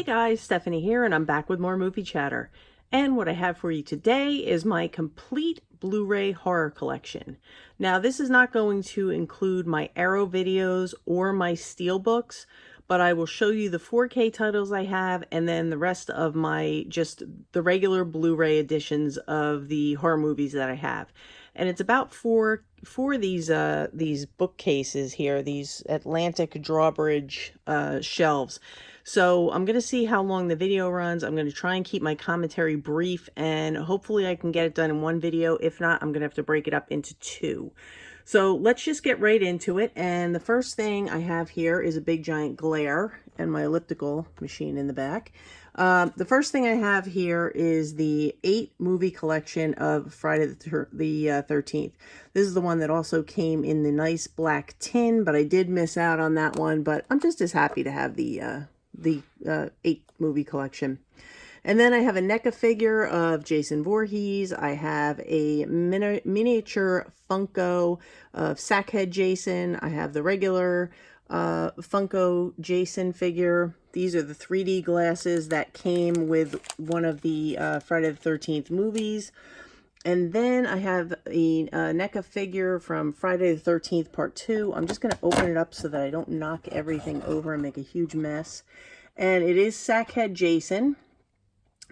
guys, Stephanie here, and I'm back with more movie chatter. And what I have for you today is my complete Blu-ray horror collection. Now, this is not going to include my Arrow videos or my Steelbooks, but I will show you the 4K titles I have and then the rest of my just the regular Blu-ray editions of the horror movies that I have. And it's about four these bookcases here, these Atlantic drawbridge shelves. So I'm going to see how long the video runs. I'm going to try and keep my commentary brief, and hopefully I can get it done in one video. If not, I'm going to have to break it up into two. So let's just get right into it. And the first thing I have here is a big giant glare and my elliptical machine in the back. The first thing I have here is the 8-movie collection of Friday the 13th. This is the one that also came in the nice black tin, but I did miss out on that one. But I'm just as happy to have the 8-movie collection. And then I have a NECA figure of Jason Voorhees. I have a miniature Funko of Sackhead Jason. I have the regular Funko Jason figure. These are the 3D glasses that came with one of the Friday the 13th movies. And then I have a NECA figure from Friday the 13th Part 2. I'm just going to open it up so that I don't knock everything over and make a huge mess. And it is Sackhead Jason,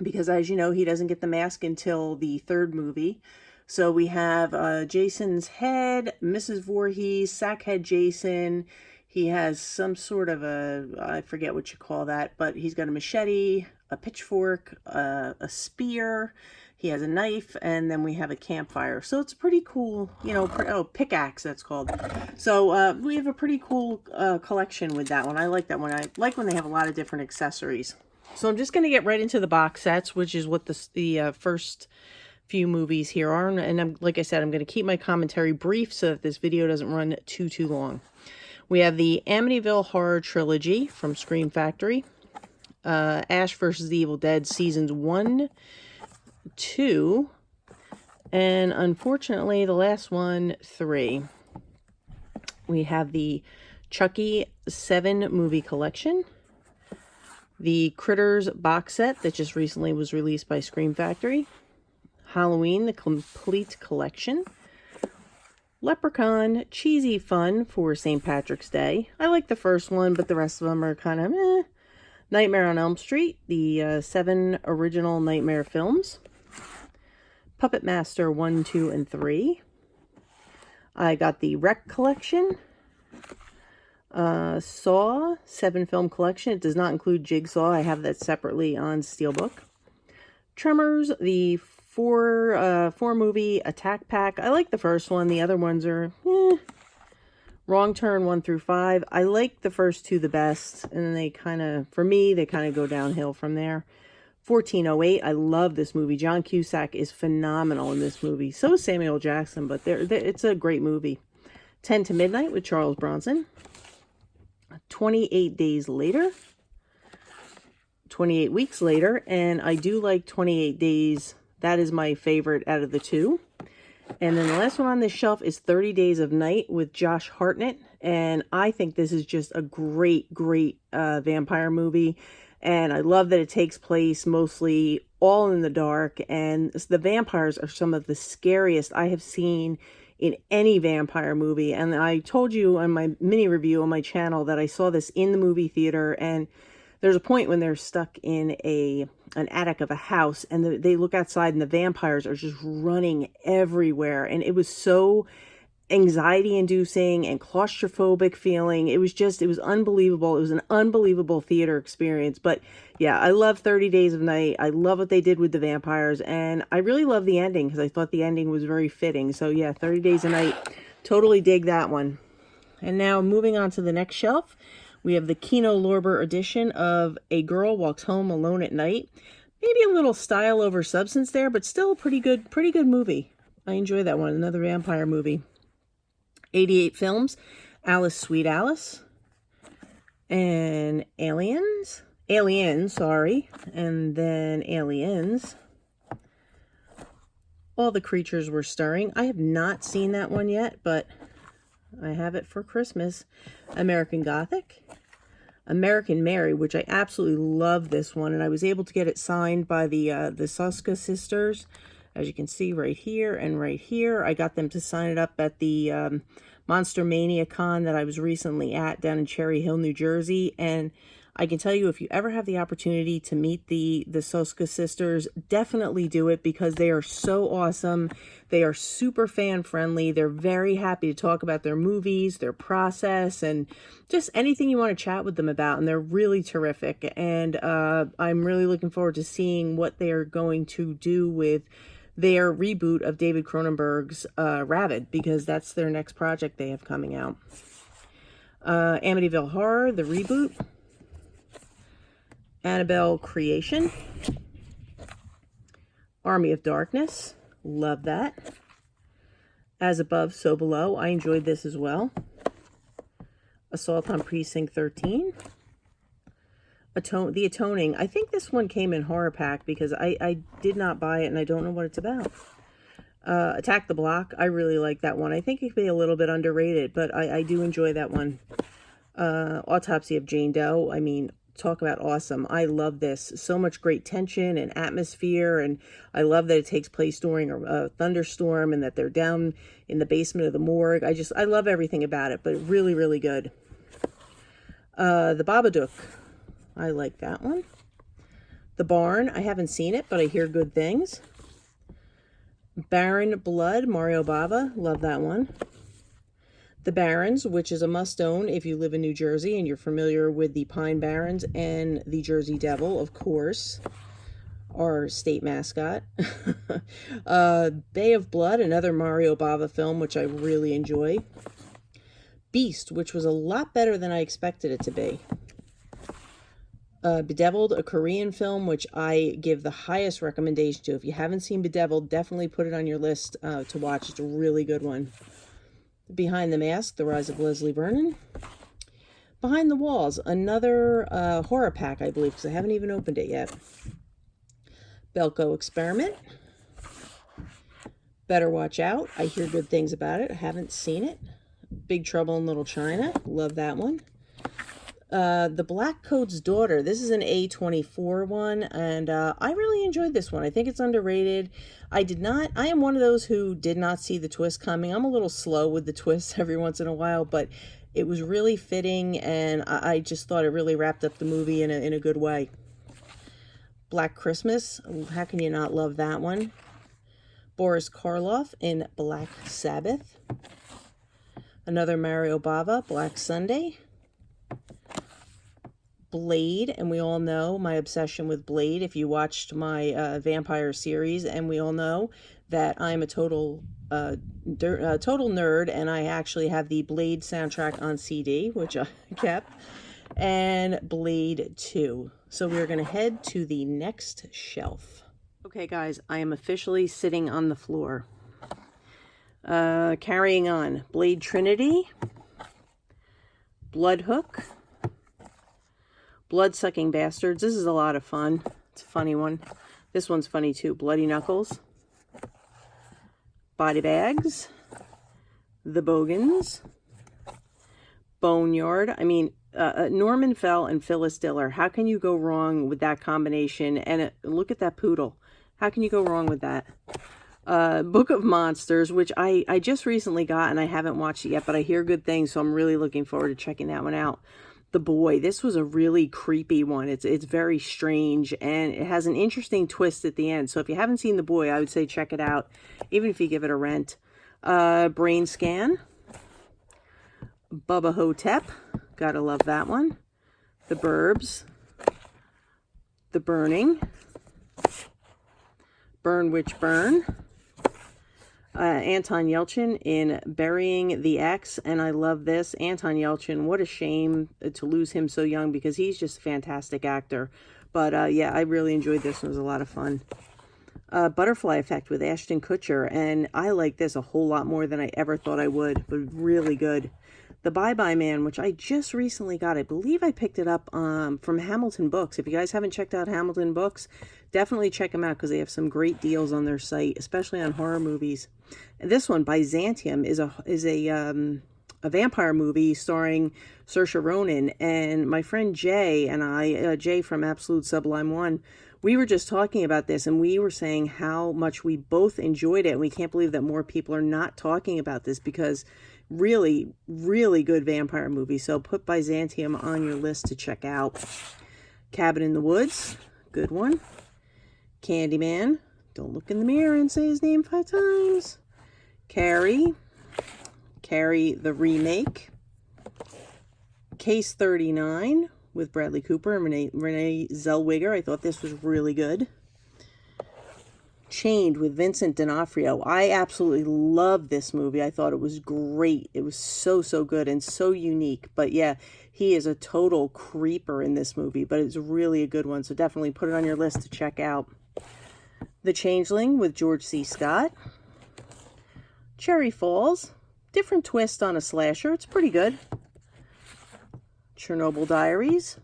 because as you know, he doesn't get the mask until the 3rd movie. So we have Jason's head, Mrs. Voorhees, Sackhead Jason. He has some sort of I forget what you call that, but he's got a machete, a pitchfork, a spear. He has a knife, and then we have a campfire. So it's pretty cool, you know, pickaxe, that's called. So we have a pretty cool collection with that one. I like that one. I like when they have a lot of different accessories. So I'm just going to get right into the box sets, which is what the first few movies here are. And like I said, I'm going to keep my commentary brief so that this video doesn't run too long. We have the Amityville Horror Trilogy from Scream Factory. Ash vs. the Evil Dead Seasons 1, 2, and unfortunately the last one, 3. We have the Chucky 7 movie collection. The Critters box set that just recently was released by Scream Factory. Halloween, the complete collection. Leprechaun, cheesy fun for St. Patrick's Day. I like the first one, but the rest of them are kind of meh. Nightmare on Elm Street, the 7 original Nightmare films. Puppet Master 1, 2, and 3. I got the Wreck collection. Saw 7 film collection. It does not include Jigsaw. I have that separately on Steelbook. Tremors, the 4 movie attack pack. I like the first one. The other ones are Wrong Turn 1 through 5. I like the first 2 the best, and they kind of, for me, they kind of go downhill from there. 1408. I love this movie. John Cusack is phenomenal in this movie. So is Samuel Jackson, but it's a great movie. 10 to Midnight with Charles Bronson. 28 Days Later. 28 Weeks Later, and I do like 28 Days. That is my favorite out of the 2. And then the last one on this shelf is 30 Days of Night with Josh Hartnett. And I think this is just a great vampire movie. And I love that it takes place mostly all in the dark. And the vampires are some of the scariest I have seen in any vampire movie. And I told you on my mini review on my channel that I saw this in the movie theater. And there's a point when they're stuck in an attic of a house, and they look outside and the vampires are just running everywhere. And it was so anxiety inducing and claustrophobic feeling. It was unbelievable. It was an unbelievable theater experience. But yeah, I love 30 Days of Night. I love what they did with the vampires, and I really love the ending because I thought the ending was very fitting. So yeah, 30 Days of Night, totally dig that one. And now moving on to the next shelf, we have the Kino Lorber edition of A Girl Walks Home Alone at Night. Maybe a little style over substance there, but still a pretty good movie. I enjoy that one. Another vampire movie. 88 Films, Alice Sweet Alice, and Aliens, and then Aliens. All the Creatures Were Stirring. I have not seen that one yet, but I have it for Christmas. American Gothic, American Mary, which I absolutely love this one, and I was able to get it signed by the Soska sisters, as you can see right here and right here. I got them to sign it up at the Monster Mania Con that I was recently at down in Cherry Hill, New Jersey, and I can tell you, if you ever have the opportunity to meet the Soska sisters, definitely do it, because they are so awesome. They are super fan friendly. They're very happy to talk about their movies, their process, and just anything you want to chat with them about. And they're really terrific. And I'm really looking forward to seeing what they are going to do with their reboot of David Cronenberg's Rabid, because that's their next project they have coming out. Amityville Horror, the reboot. Annabelle Creation. Army of Darkness. Love that. As Above, So Below. I enjoyed this as well. Assault on Precinct 13. The Atoning. I think this one came in horror pack because I did not buy it and I don't know what it's about. Attack the Block. I really like that one. I think it could be a little bit underrated, but I do enjoy that one. Autopsy of Jane Doe. I mean, talk about awesome. I love this. So much great tension and atmosphere, and I love that it takes place during a thunderstorm and that they're down in the basement of the morgue. I love everything about it, but really, really good. The Babadook. I like that one. The Barn. I haven't seen it, but I hear good things. Baron Blood, Mario Bava. Love that one. The Barrens, which is a must-own if you live in New Jersey and you're familiar with the Pine Barrens and the Jersey Devil, of course, our state mascot. Bay of Blood, another Mario Bava film, which I really enjoy. Beast, which was a lot better than I expected it to be. Bedeviled, a Korean film, which I give the highest recommendation to. If you haven't seen Bedeviled, definitely put it on your list to watch. It's a really good one. Behind the Mask, The Rise of Leslie Vernon. Behind the Walls, another horror pack, I believe, because I haven't even opened it yet. Belko Experiment. Better Watch Out. I hear good things about it. I haven't seen it. Big Trouble in Little China. Love that one. The Black Coat's Daughter. This is an A24 one, and I really enjoyed this one. I think it's underrated. I am one of those who did not see the twist coming. I'm a little slow with the twists every once in a while, but it was really fitting, and I just thought it really wrapped up the movie in a good way. Black Christmas. How can you not love that one? Boris Karloff in Black Sabbath. Another Mario Bava, Black Sunday. Blade, and we all know my obsession with Blade if you watched my vampire series, and we all know that I'm a total nerd, and I actually have the Blade soundtrack on CD, which I kept, and Blade 2. So we're going to head to the next shelf. Okay guys, I am officially sitting on the floor. Carrying on. Blade Trinity. Bloodhook. Blood-Sucking Bastards. This is a lot of fun. It's a funny one. This one's funny too. Bloody Knuckles. Body Bags. The Bogans. Boneyard. I mean, Norman Fell and Phyllis Diller. How can you go wrong with that combination? And look at that poodle. How can you go wrong with that? Book of Monsters, which I just recently got and I haven't watched it yet, but I hear good things, so I'm really looking forward to checking that one out. The Boy. This was a really creepy one. It's very strange, and it has an interesting twist at the end. So if you haven't seen The Boy, I would say check it out, even if you give it a rent. Brain Scan. Bubba Hotep. Gotta love that one. The Burbs. The Burning. Burn Witch Burn. Anton Yelchin in Burying the Ex, and I love this. Anton Yelchin, what a shame to lose him so young, because he's just a fantastic actor. But yeah, I really enjoyed this. It was a lot of fun. Butterfly Effect with Ashton Kutcher, and I like this a whole lot more than I ever thought I would, but really good. The Bye-Bye Man, which I just recently got. I believe I picked it up from Hamilton Books. If you guys haven't checked out Hamilton Books, definitely check them out because they have some great deals on their site, especially on horror movies. And this one, Byzantium, is a a vampire movie starring Saoirse Ronan. And my friend Jay and I, Jay from Absolute Sublime One, we were just talking about this, and we were saying how much we both enjoyed it, and we can't believe that more people are not talking about this, because really, really good vampire movie. So put Byzantium on your list to check out. Cabin in the Woods, good one. Candyman, don't look in the mirror and say his name 5 times. Carrie the remake. Case 39 with Bradley Cooper and Renee Zellweger. I thought this was really good. Chained with Vincent D'Onofrio. I absolutely love this movie. I thought it was great. It was so good and so unique. But yeah, he is a total creeper in this movie, but it's really a good one. So definitely put it on your list to check out. The Changeling with George C. Scott. Cherry Falls. Different twist on a slasher. It's pretty good. Chernobyl Diaries.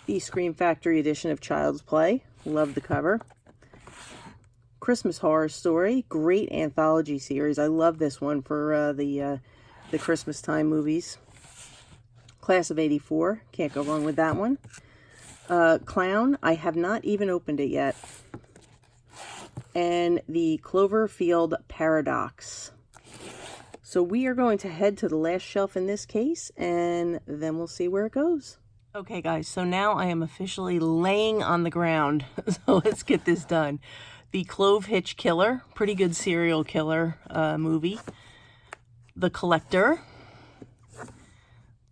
The Scream Factory edition of Child's Play. Love the cover. Christmas Horror Story. Great anthology series. I love this one for the Christmas time movies. Class of 84. Can't go wrong with that one. Clown. I have not even opened it yet. And the Cloverfield Paradox. So we are going to head to the last shelf in this case, and then we'll see where it goes. Okay, guys, so now I am officially laying on the ground. So let's get this done. The Clove Hitch Killer, pretty good serial killer movie. The Collector.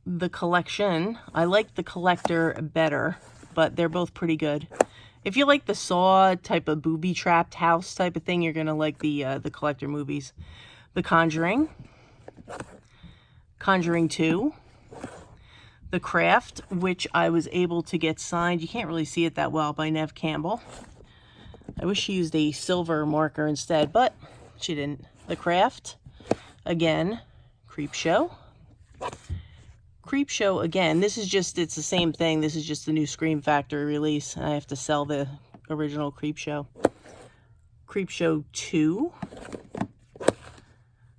The Collection. I like The Collector better, but they're both pretty good. If you like the Saw type of booby-trapped house type of thing, you're going to like the Collector movies. The Conjuring. Conjuring 2. The Craft, which I was able to get signed. You can't really see it that well, by Neve Campbell. I wish she used a silver marker instead, but she didn't. The Craft. Again, Creepshow. Creepshow again. This is just, it's the same thing. This is just the new Scream Factory release. I have to sell the original Creepshow. Creepshow 2.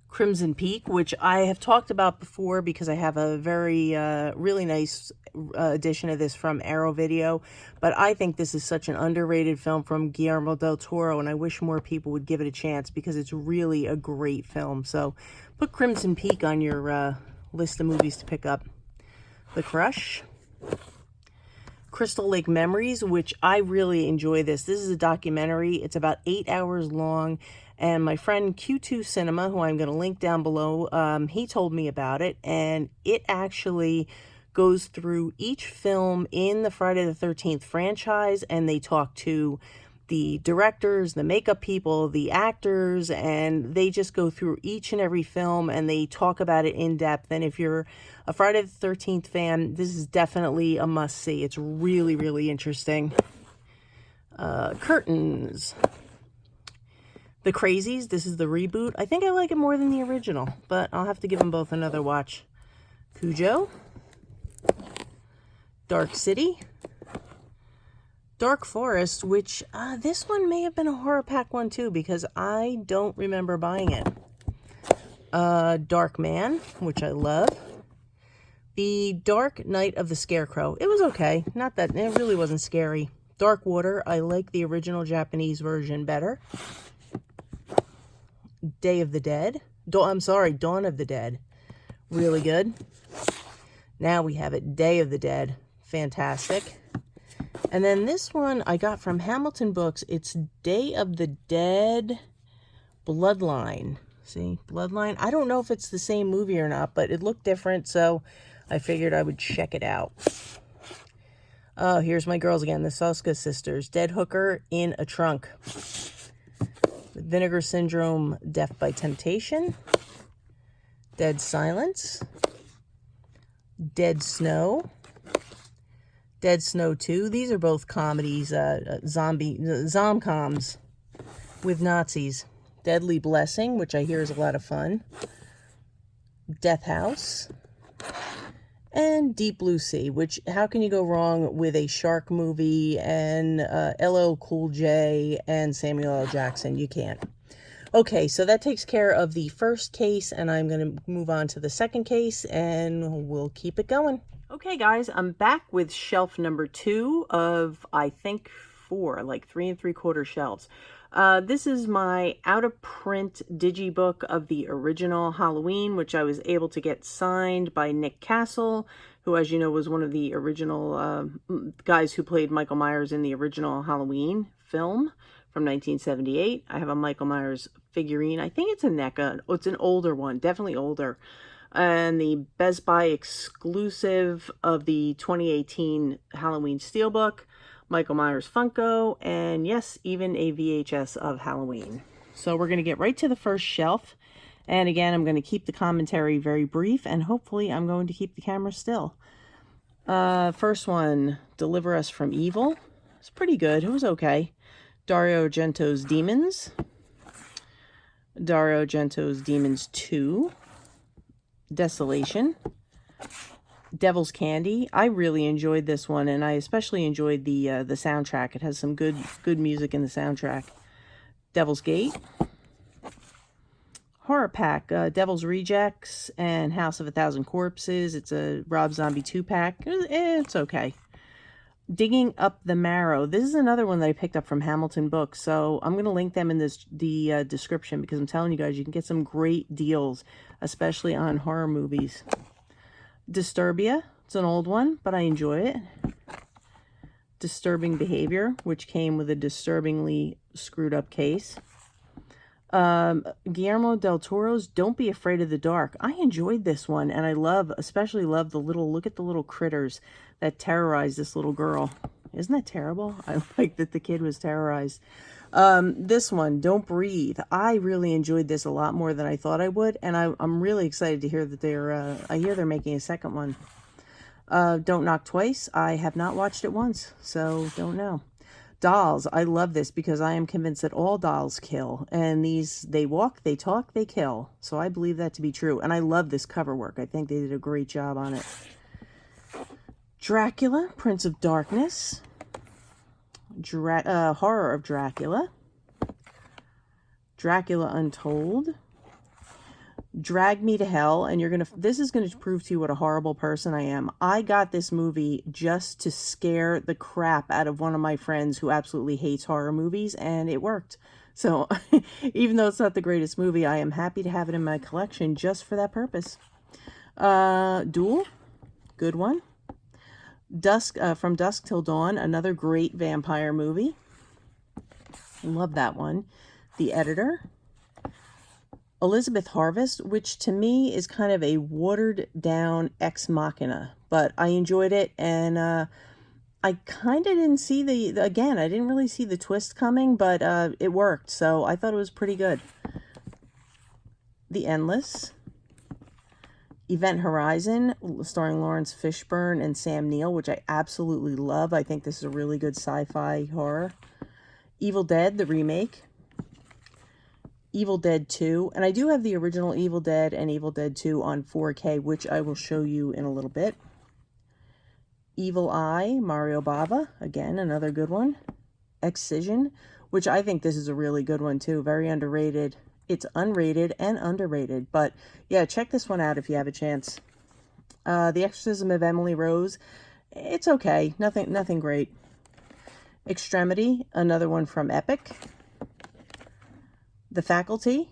Crimson Peak, which I have talked about before because I have a very, really nice edition of this from Arrow Video. But I think this is such an underrated film from Guillermo del Toro, and I wish more people would give it a chance because it's really a great film. So put Crimson Peak on your list of movies to pick up. The Crush. Crystal Lake Memories, which I really enjoy this. This is a documentary. It's about 8 hours long. And my friend Q2 Cinema, who I'm going to link down below, he told me about it. And it actually goes through each film in the Friday the 13th franchise. And they talk to the directors, the makeup people, the actors, and they just go through each and every film and they talk about it in depth. And if you're a Friday the 13th fan, this is definitely a must-see. It's really, really interesting. Curtains. The Crazies. This is the reboot. I think I like it more than the original, but I'll have to give them both another watch. Cujo. Dark City. Dark Forest, which this one may have been a horror pack one too, because I don't remember buying it. Dark Man, which I love. The Dark Night of the Scarecrow. It was okay. Not that, it really wasn't scary. Dark Water, I like the original Japanese version better. Day of the Dead. Dawn of the Dead. Really good. Now we have it, Day of the Dead. Fantastic. And then this one I got from Hamilton Books. It's Day of the Dead Bloodline. See, Bloodline. I don't know if it's the same movie or not, but it looked different, so I figured I would check it out. Oh, here's my girls again, the Soska sisters. Dead Hooker in a Trunk. Vinegar Syndrome, Death by Temptation. Dead Silence. Dead Snow. Dead Snow 2. These are both comedies, zomcoms with Nazis. Deadly Blessing, which I hear is a lot of fun. Death House. And Deep Blue Sea, which, how can you go wrong with a shark movie and LL Cool J and Samuel L. Jackson? You can't. Okay, so that takes care of the first case, and I'm going to move on to the second case, and we'll keep it going. Okay, guys, I'm back with shelf number 2 of, I think, 4, like 3 3/4 shelves. This is my out-of-print digibook of the original Halloween, which I was able to get signed by Nick Castle, who, as you know, was one of the original guys who played Michael Myers in the original Halloween film from 1978. I have a Michael Myers figurine. I think it's a NECA. Oh, it's an older one, definitely older. And the Best Buy exclusive of the 2018 Halloween Steelbook, Michael Myers Funko, and yes, even a VHS of Halloween. So we're going to get right to the first shelf. And again, I'm going to keep the commentary very brief, and hopefully I'm going to keep the camera still. First one, Deliver Us from Evil. It's pretty good. It was okay. Dario Argento's Demons. Dario Argento's Demons 2. Desolation. Devil's Candy. I really enjoyed this one, and I especially enjoyed the soundtrack. It has some good music in the soundtrack. Devil's Gate. Horror Pack. Devil's Rejects and House of a Thousand Corpses. It's a Rob Zombie 2-pack. It's okay. Digging Up the Marrow. This is another one that I picked up from Hamilton Books, so I'm going to link them in the description, because I'm telling you guys, you can get some great deals, especially on horror movies. Disturbia. It's an old one, but I enjoy it. Disturbing Behavior, which came with a disturbingly screwed up case. Guillermo del Toro's Don't Be Afraid of the Dark. I enjoyed this one, and I especially love look at the little critters that terrorize this little girl. Isn't that terrible? I like that the kid was terrorized. This one, Don't Breathe. I really enjoyed this a lot more than I thought I would, and I'm really excited to hear that I hear they're making a second one. Don't Knock Twice. I have not watched it once, so don't know. Dolls. I love this because I am convinced that all dolls kill, and they walk, they talk, they kill. So I believe that to be true, and I love this cover work. I think they did a great job on it. Dracula, Prince of Darkness. Horror of Dracula. Dracula Untold. Drag Me to Hell, and this is going to prove to you what a horrible person I am. I got this movie just to scare the crap out of one of my friends who absolutely hates horror movies, and it worked. So even though it's not the greatest movie, I am happy to have it in my collection just for that purpose. Duel, good one. From Dusk Till Dawn, another great vampire movie. Love that one. The Editor. Elizabeth Harvest, which to me is kind of a watered down Ex Machina, but I enjoyed it, and I kind of didn't see I didn't really see the twist coming, but it worked, so I thought it was pretty good. The Endless. Event Horizon, starring Lawrence Fishburne and Sam Neill, which I absolutely love. I think this is a really good sci-fi horror. Evil Dead, the remake. Evil Dead 2, and I do have the original Evil Dead and Evil Dead 2 on 4K, which I will show you in a little bit. Evil Eye, Mario Bava, again, another good one. Excision, which I think this is a really good one too, very underrated. It's unrated and underrated, but yeah, check this one out if you have a chance. The Exorcism of Emily Rose, it's okay, nothing great. Extremity, another one from Epic. The Faculty,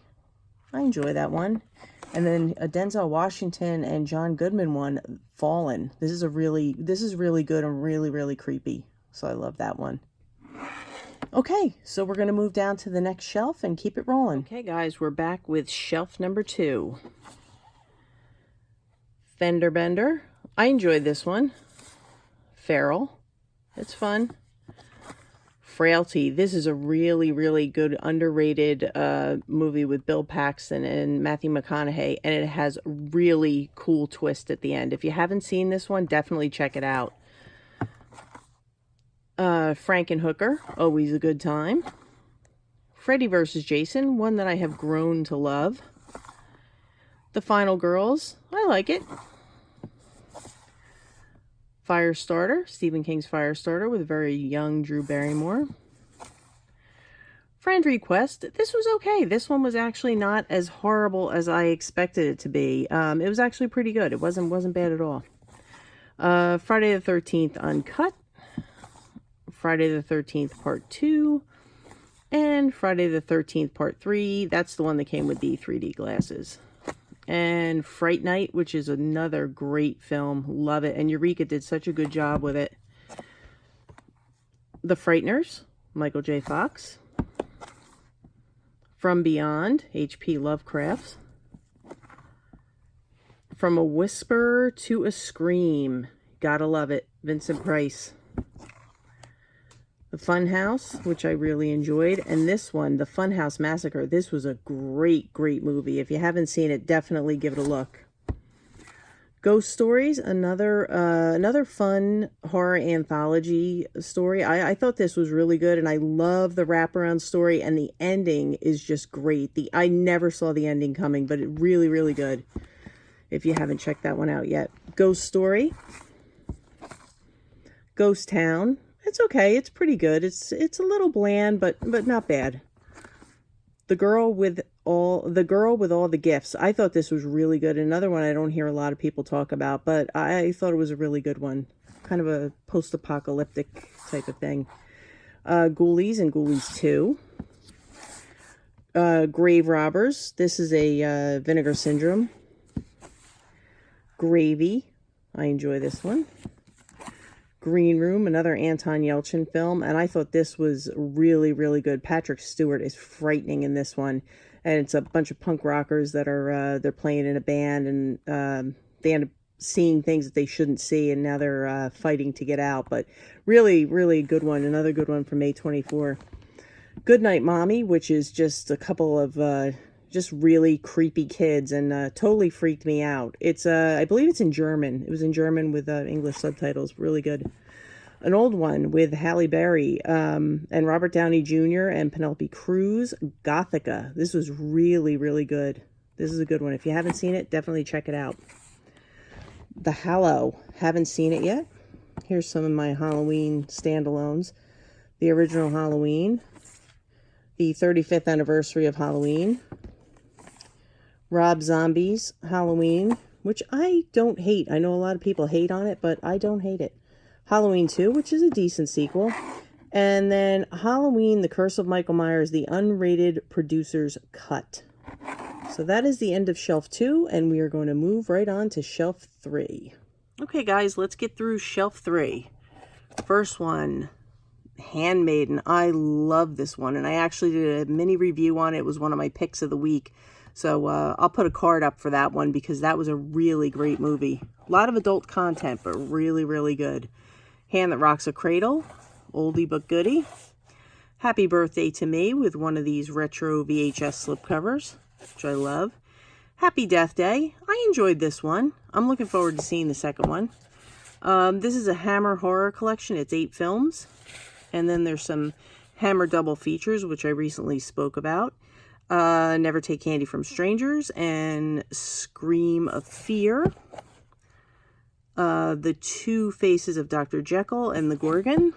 I enjoy that one. And then a Denzel Washington and John Goodman one, Fallen. This is really good and really creepy. So I love that one. Okay, so we're going to move down to the next shelf and keep it rolling. Okay, guys, we're back with shelf number 2. Fender Bender. I enjoyed this one. Feral. It's fun. Frailty. This is a really good underrated movie with Bill Paxton and Matthew McConaughey, and it has a really cool twist at the end. If you haven't seen this one, definitely check it out. Frankenhooker, always a good time. Freddy vs. Jason, one that I have grown to love. The Final Girls, I like it. Firestarter, Stephen King's Firestarter with very young Drew Barrymore. Friend request. This was okay. This one was actually not as horrible as I expected it to be. It was actually pretty good. It wasn't bad at all. Friday the 13th Uncut. Friday the 13th Part 2. And Friday the 13th Part 3. That's the one that came with the 3D glasses. And Fright Night, which is another great film. Love it. And Eureka did such a good job with it. The Frighteners, Michael J. Fox. From Beyond, H.P. Lovecraft. From a Whisper to a Scream, gotta love it, Vincent Price. The Funhouse, which I really enjoyed, and this one, The Funhouse Massacre. This was a great movie. If you haven't seen it, definitely give it a look. Ghost Stories, another fun horror anthology story. I thought this was really good, and I love the wraparound story, and the ending is just great. I never saw the ending coming, but it really good. If you haven't checked that one out yet. Ghost Story. Ghost Town. It's okay. It's pretty good. It's a little bland, but not bad. The Girl with All the Gifts. I thought this was really good. Another one I don't hear a lot of people talk about, but I thought it was a really good one. Kind of a post-apocalyptic type of thing. Ghoulies and Ghoulies 2. Grave Robbers. This is a Vinegar Syndrome. Gravy. I enjoy this one. Green Room, another Anton Yelchin film, and I thought this was really good. Patrick Stewart is frightening in this one, and it's a bunch of punk rockers that are they're playing in a band, and they end up seeing things that they shouldn't see, and now they're fighting to get out. But really good one. Another good one from A24. Goodnight Mommy, which is just a couple of just really creepy kids, and totally freaked me out. It's I believe it's in German. It was in German with English subtitles. Really good. An old one with Halle Berry and Robert Downey Jr. and Penelope Cruz. Gothica. This was really good. This is a good one. If you haven't seen it, definitely check it out. The Hallow. Haven't seen it yet. Here's some of my Halloween standalones. The original Halloween. The 35th anniversary of Halloween. Rob Zombie's Halloween, which I don't hate. I know a lot of people hate on it, but I don't hate it. Halloween 2, which is a decent sequel. And then Halloween, The Curse of Michael Myers, the unrated producer's cut. So that is the end of shelf 2, and we are going to move right on to shelf 3. Okay, guys, let's get through shelf 3. First one, Handmaiden. I love this one, and I actually did a mini review on it. It was one of my picks of the week. So I'll put a card up for that one because that was a really great movie. A lot of adult content, but really good. Hand That Rocks a Cradle, oldie but goodie. Happy Birthday to Me with one of these retro VHS slipcovers, which I love. Happy Death Day. I enjoyed this one. I'm looking forward to seeing the second one. This is a Hammer horror collection. It's 8 films. And then there's some Hammer double features, which I recently spoke about. Never Take Candy from Strangers and Scream of Fear. The Two Faces of Dr. Jekyll and the Gorgon.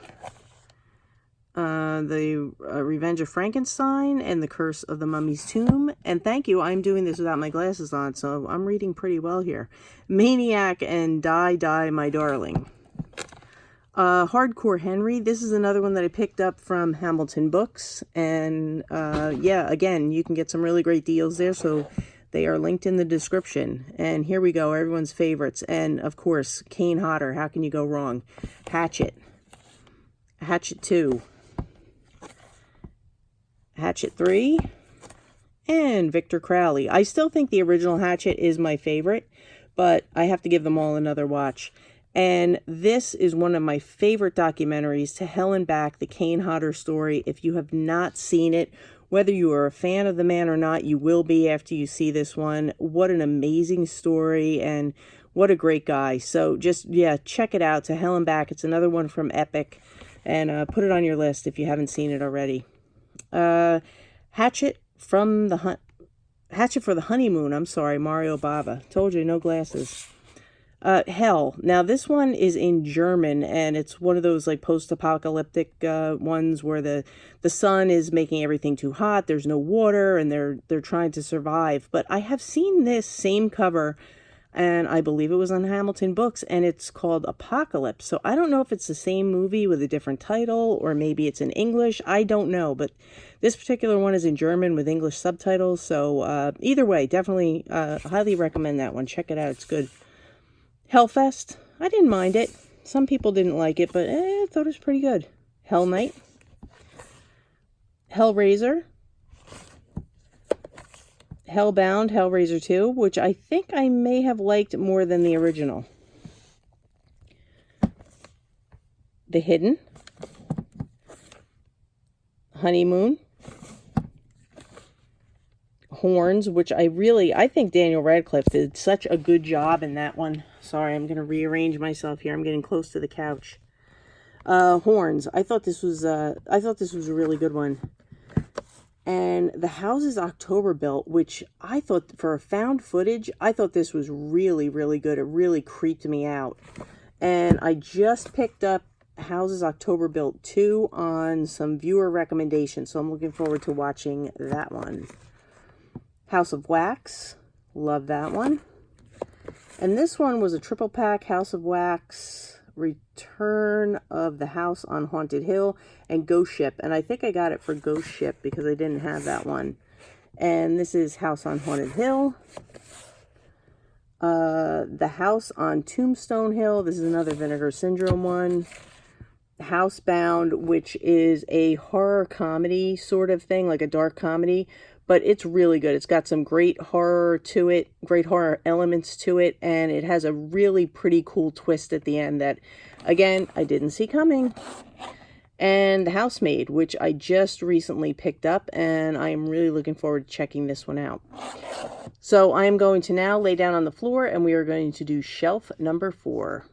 The Revenge of Frankenstein and The Curse of the Mummy's Tomb. And thank you, I'm doing this without my glasses on, so I'm reading pretty well here. Maniac and Die, Die, My Darling. Hardcore Henry. This is another one that I picked up from Hamilton Books. And yeah, again, you can get some really great deals there. So they are linked in the description. And here we go, everyone's favorites. And of course, Kane Hodder. How can you go wrong? Hatchet. Hatchet 2. Hatchet 3. And Victor Crowley. I still think the original Hatchet is my favorite, but I have to give them all another watch. And this is one of my favorite documentaries, To Hell and Back, the Kane Hodder story. If you have not seen it, whether you are a fan of the man or not, you will be after you see this one. What an amazing story, and what a great guy. So just, yeah, check it out, To Hell and Back. It's another one from Epic, and put it on your list if you haven't seen it already. Hatchet for the Honeymoon. I'm sorry, Mario Bava. Told you, no glasses. Hell. Now this one is in German, and it's one of those like post-apocalyptic ones where the sun is making everything too hot. There's no water, and they're trying to survive. But I have seen this same cover, and I believe it was on Hamilton Books, and it's called Apocalypse. So I don't know if it's the same movie with a different title, or maybe it's in English. I don't know, but this particular one is in German with English subtitles. So either way, definitely highly recommend that one. Check it out. It's good. Hellfest. I didn't mind it. Some people didn't like it, but I thought it was pretty good. Hell Knight. Hellraiser. Hellbound, Hellraiser 2, which I think I may have liked more than the original. The Hidden. Honeymoon. Horns, which I think Daniel Radcliffe did such a good job in that one. Sorry, I'm going to rearrange myself here. I'm getting close to the couch. Horns. I thought this was a really good one. And The House is October Built, which I thought, for a found footage, I thought this was really, really good. It really creeped me out. And I just picked up Houses October Built 2 on some viewer recommendations, so I'm looking forward to watching that one. House of Wax. Love that one. And this one was a triple pack. House of Wax, Return of the House on Haunted Hill, and Ghost Ship. And I think I got it for Ghost Ship because I didn't have that one. And this is House on Haunted Hill. The House on Tombstone Hill. This is another Vinegar Syndrome one. Housebound, which is a horror comedy sort of thing, like a dark comedy. But it's really good. It's got some great horror to it, great horror elements to it, and it has a really pretty cool twist at the end that, again, I didn't see coming. And The Housemaid, which I just recently picked up, and I am really looking forward to checking this one out. So I am going to now lay down on the floor, and we are going to do shelf number 4.